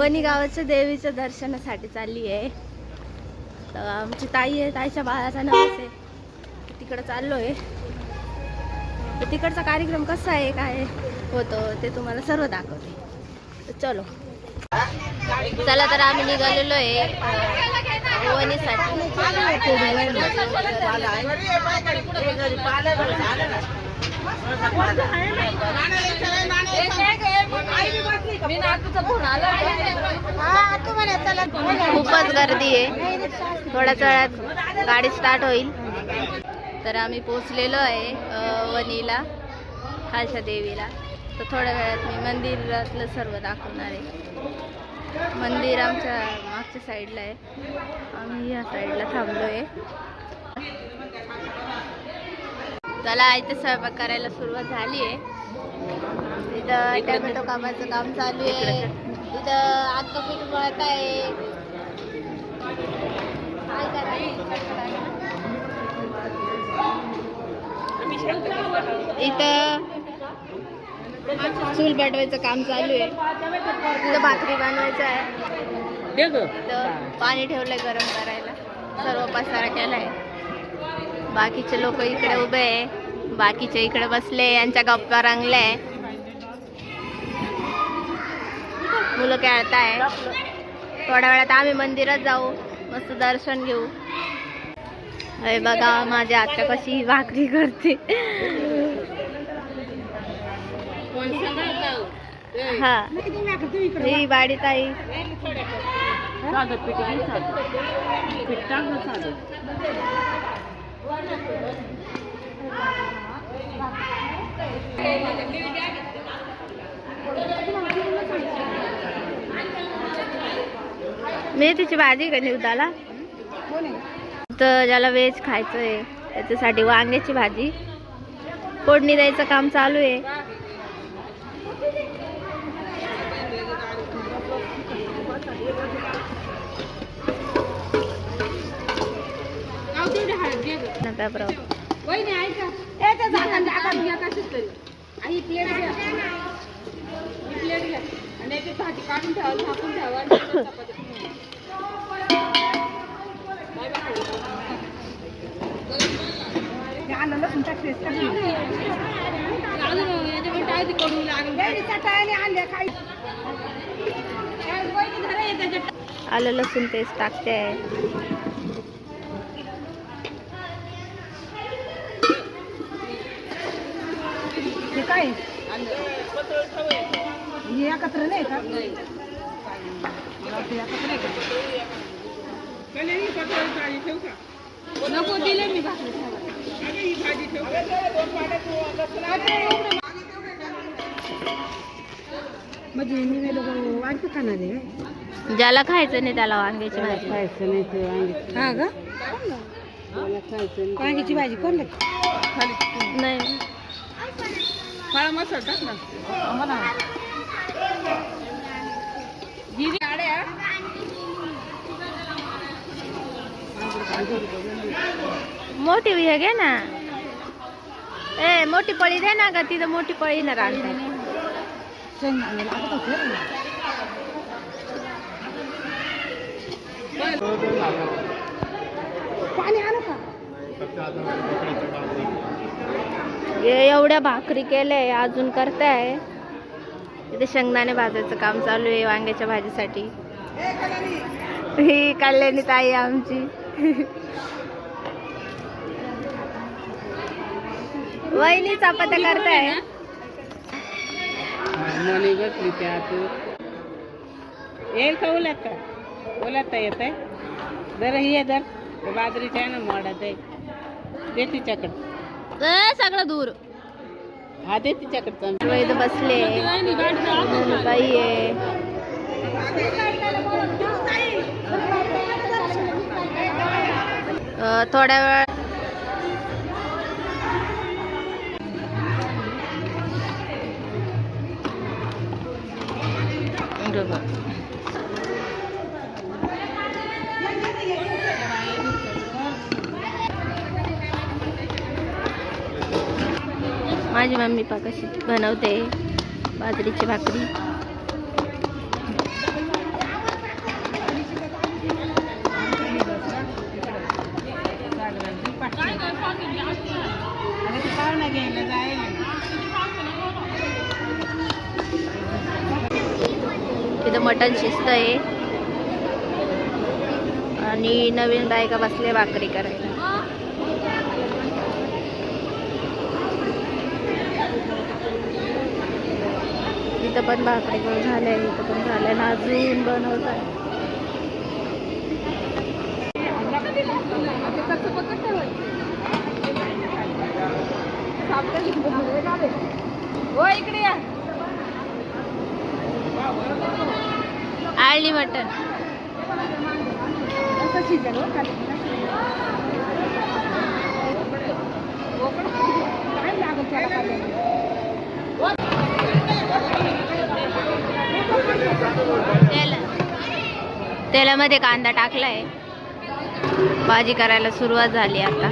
वणी गावाच्या देवीच्या दर्शनासाठी चालली आहे. तर आमची ताई आहे, ताईच्या बाळाचा नवस आहे, तिकडं चाललो आहे. तर तिकडचा कार्यक्रम कसा आहे काय होतं ते तुम्हाला सर्व दाखवते. तर चलो चला, तर आम्ही निघालेलो आहे वणीसाठी. खूपच गर्दी आहे, थोड्याच वेळात गाडी स्टार्ट होईल. तर आम्ही पोचलेलो आहे वणीला, खालच्या देवीला. तर थोड्या वेळात मी मंदिरातलं सर्व दाखवणार आहे. मंदिर आमच्या मागच्या साईडला आहे, आम्ही या साईडला थांबलो आहे. चला, इथे स्वयंपाक करायला सुरुवात झाली आहे. इथं टोमॅटो कापायचं काम चालू आहे. इथं आता पीठ मळत आहे. इथं चूल पेटवायचं काम चालू आहे. तिथं भाकरी बनवायचं आहे. तर पाणी ठेवलंय गरम करायला, सर्व पसारा केलाय. बाकीचे लोक इकडे उभे आहे, बाकीचे इकडे बसले, यांच्या गप्पा रंगल्या. मुलं खेळताय. थोड्या वेळात आम्ही मंदिरात जाऊ, मस्त दर्शन घेऊ. अरे बघा माझी आत्या कशी भाकरी करते. हा, ही बाडी ताई. मेथीची भाजी का निवदाला. तर ज्याला व्हेज खायचं आहे त्याच्यासाठी वांग्याची भाजी, फोडणी द्यायचं काम चालू आहे. आलं लसूण पेस्ट टाकते आहे. हे काय एकत्र नाही का? नको दिले मी म्हणजे मी लोक वांगे खाणार आहे. ज्याला खायचं नाही त्याला वांग्याची भाजी खायचं नाही ते वांगे. हा का? वांग्याची भाजी कोण नाही. काळा मसाला टाक ना. मोठी हे घे ना. ए मोठी पळी दे ना ग, तिथं मोठी पळी ना राहते. पाणी आणू का? एवढ्या भाकरी केले अजून करताय. इथे शेंगदाणे भाजायचं काम चालू आहे वांग्याच्या भाजीसाठी. ही कल्याणी ताई आमची. वहिनी चपात्या करताय. मनी बसली त्यात येईल का उलट का? उलटता येत आहे. जरा ये दर बाजरीच्या ना मोडात आहे. दे तिच्याकडं सगळं दूर. हा दे तिच्याकडं. इथं बसले ताई आहे. थोड्या वेळ माझी मम्मी पा कशी बनवते बाजरीची भाकरी. तिथं मटण शिस्त आहे आणि नवीन बायका बसल्या भाकरी करायला. इथं पण भाकरी झालंय, इथं पण झालंय ना, अजून बनवतात. हो इकडे या. आळणी मटण तेलामध्ये कांदा टाकलाय. भाजी करायला सुरुवात झाली आता.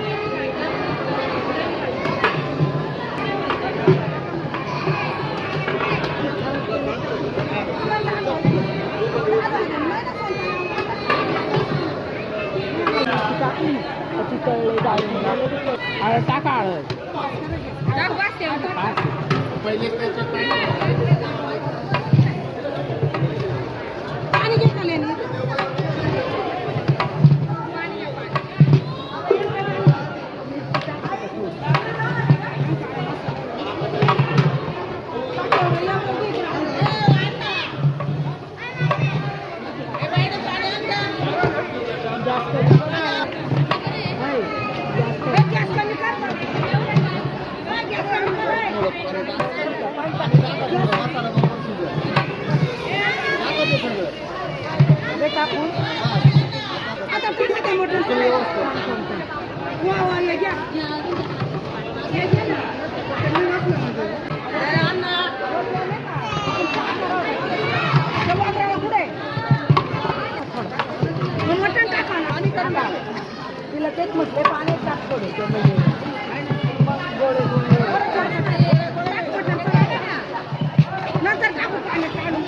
टाका तिला तेच म्हटले पाणी टाक थोडे नंतर टाकू पाणी काढून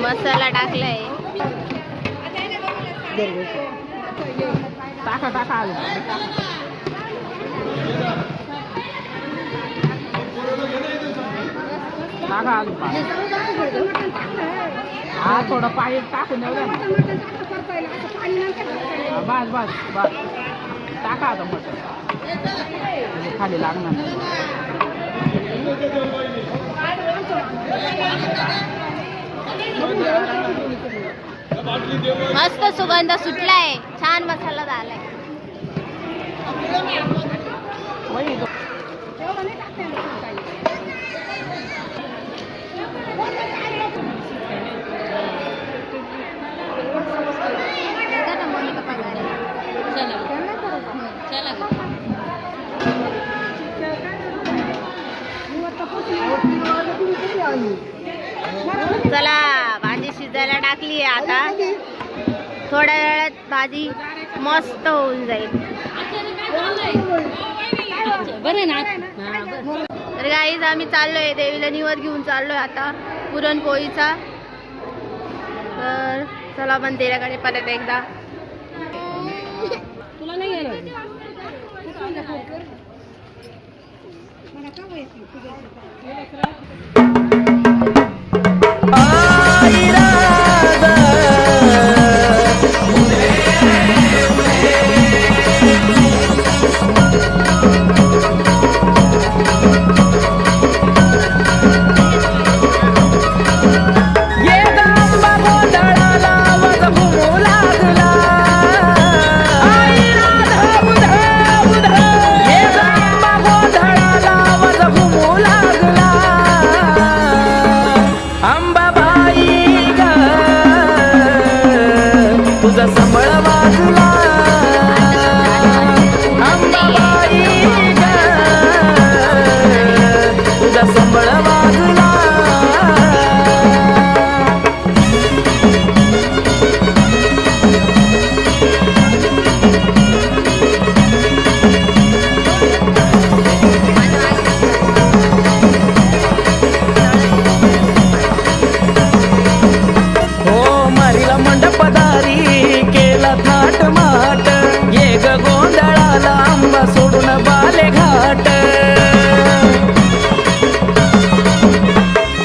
मसाला टाकलाय. टाका टाका टाका हा थोडं पाणी टाकून देऊ द्या. बस बस बस टाका आता मटण खाली लागणार. मस्त सुगंध सुटलाय. छान मसाला झालाय. चला भाजी शिजायला टाकली आहे. आता थोड्या वेळात भाजी मस्त होऊन जाईल. तर गाईज आम्ही चाललोय देवीला निवद घेऊन चाललोय आता पुरणपोळीचा. तर चला मंदिराकडे परत एकदा. तुला नाही गेलं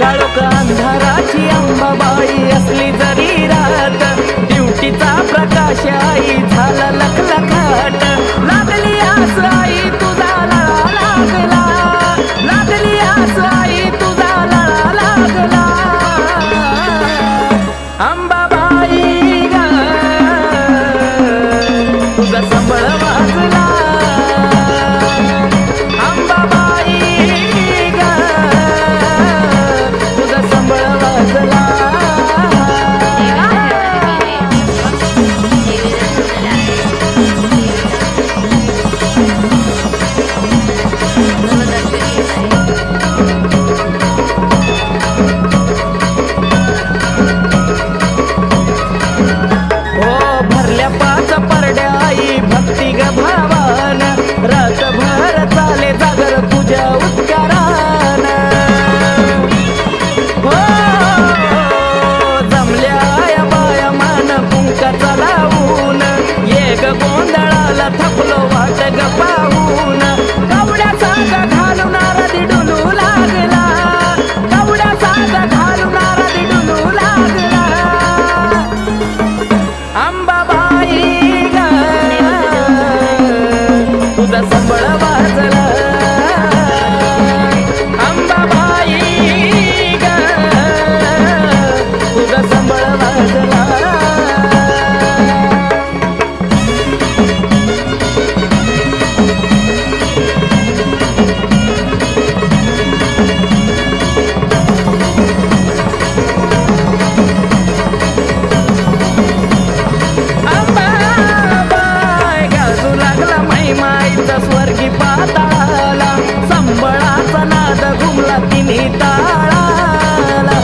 काळोख अंधाराची अंबाबाई असली जरी रात ड्युटीचा प्रकाश आई झाला लखलखाट लागली आस आई तुझा लळा लागला लागली आस आई तुझा लळा लागला अंबाबाई ग तुझा संबळ वाजला अंबाबाई ग तुझा संबळ वाजला गोंधळाला थकलो वाट ग पाहून कवड्या सांग घालूनारा दिडूनू लागला कवड्या सांग घालूनारा दिडूनू लागला अंबाबाई ग तुझा संबळ वाजला अंबाबाई ग तुझा संबळ वाजला स्वर्गी पाताळाला संबळाचा नाद घुमला तिन्ही ताळाला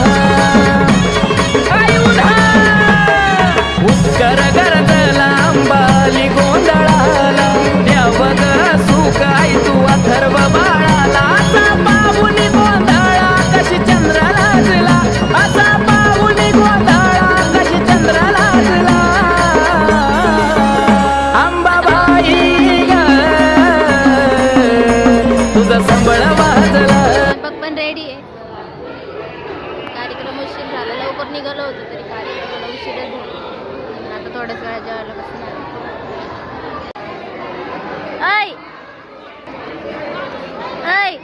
उत्कर गरजला अंबाली गोंधळाला द्यावग सुख आई तू अथर्व बाळाला असा पाहुनी गोंधळा कशी चंद्र लाजला असा पाहुनी गोंधळा कशी चंद्र लाजला अंबाबाई संबळ वाजला. स्वयंपाक पण रेडी आहे. कार्यक्रम उशीर झाला लवकर निघालो होतो तरी कार्यक्रमाला उशीरच झाला. आता थोड्याच वेळा जेवायला बसणार. ऐ ऐ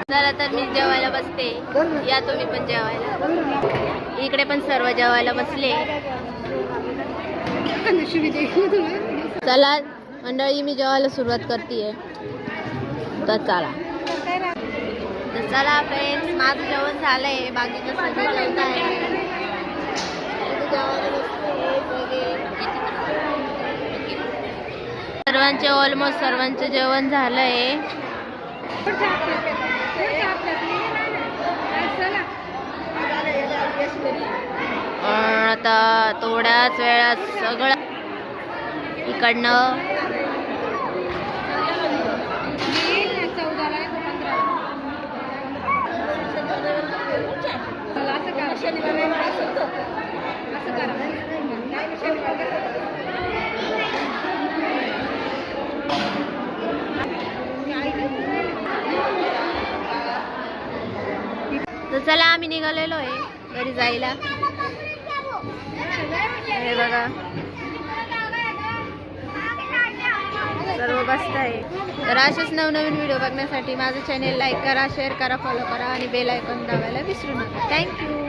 चला तर मी जेवायला बसते या तुम्ही पण जेवायला. इकडे पण सर्व जेवायला बसले. चला मंडळी मी जेवायला सुरुवात करते तर चला फ्रेंड्स माझं जेवण झालंय. बाकीचं सगळं जेवण आहे. सर्वांचे ऑलमोस्ट सर्वांचे जेवण झालंय. आता थोड्याच वेळात सगळं इकडनं तर चला आम्ही निघालेलो आहे घरी जायला. हे बघा सर्व बसत आहे. तर असेच नवनवीन व्हिडिओ बघण्यासाठी माझं चॅनेल लाईक करा, शेअर करा, फॉलो करा आणि बेल आयकॉन दाबायला विसरू नका. थँक्यू.